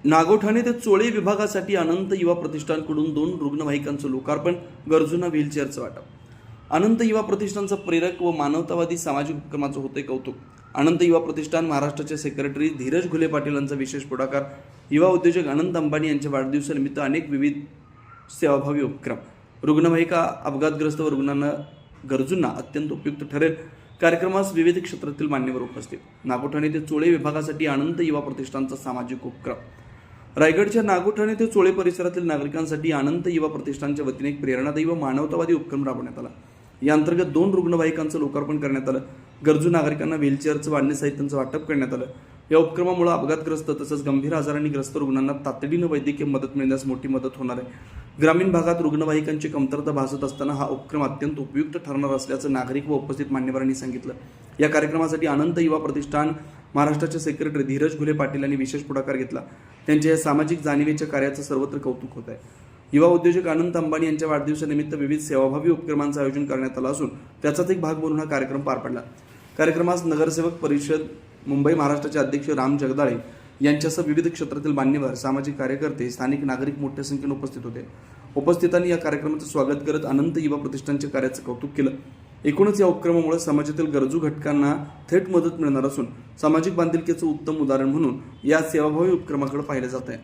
नागोठाणे ते चोळे विभागासाठी अनंत युवा प्रतिष्ठानकडून 2 रुग्णवाहिकांचं लोकार्पण, गरजूंना व्हीलचेअरचं वाटप. अनंत युवा प्रतिष्ठानचं प्रेरक व मानवतावादी सामाजिक उपक्रमाचं होते कौतुक. अनंत युवा प्रतिष्ठान महाराष्ट्राचे सेक्रेटरी धीरज घुले पाटील यांचा विशेष पुढाकार. युवा उद्योजक अनंत अंबानी यांच्या वाढदिवसानिमित्त अनेक विविध सेवाभावी उपक्रम. रुग्णवाहिका अपघातग्रस्त व रुग्णांना गरजूंना अत्यंत उपयुक्त ठरेल. कार्यक्रमास विविध क्षेत्रातील मान्यवर उपस्थित. नागोठाणे ते चोळे विभागासाठी अनंत युवा प्रतिष्ठानचा सामाजिक उपक्रम. रायगडच्या नागोठाणे ते चोळे परिसरातील नागरिकांसाठी अनंत युवा प्रतिष्ठानच्या वतीने एक प्रेरणादायी व मानवतावादी उपक्रम राबवण्यात आला. या अंतर्गत 2 रुग्णवाहिकांचं लोकार्पण करण्यात आलं. गरजू नागरिकांना व्हीलचेअरचं व अन्य साहित्यांचं वाटप करण्यात आलं. या उपक्रमामुळे अपघातग्रस्त तसंच गंभीर आजारांनी ग्रस्त रुग्णांना तातडीनं वैद्यकीय मदत मिळण्यास मोठी मदत होणार आहे. ग्रामीण भागात रुग्णवाहिकांची कमतरता भासत असताना हा उपक्रम अत्यंत उपयुक्त ठरणार असल्याचं नागरिक व उपस्थित मान्यवरांनी सांगितलं. या कार्यक्रमासाठी अनंत युवा प्रतिष्ठान महाराष्ट्राचे सेक्रेटरी धीरज घुले पाटील यांनी विशेष पुढाकार घेतला. त्यांच्या या सामाजिक जाणीवेच्या कार्याचं सर्वत्र कौतुक होत आहे. युवा उद्योजक अनंत अंबानी यांच्या वाढदिवसानिमित्त विविध सेवाभावी उपक्रमांचं आयोजन करण्यात आलं असून त्याचाच एक भाग म्हणून हा कार्यक्रम पार पडला. कार्यक्रमास नगरसेवक परिषद मुंबई महाराष्ट्राचे अध्यक्ष राम जगदाळे यांच्यासह विविध क्षेत्रातील मान्यवर, सामाजिक कार्यकर्ते, स्थानिक नागरिक मोठ्या संख्येने उपस्थित होते. उपस्थितांनी या कार्यक्रमाचं स्वागत करत अनंत युवा प्रतिष्ठानच्या कार्याचं कौतुक केलं. एकूणच या उपक्रमामुळे समाजातील गरजू घटकांना थेट मदत मिळणार असून सामाजिक बांधिलकीचं उत्तम उदाहरण म्हणून या सेवाभावी उपक्रमाकडे पाहिले जात आहे.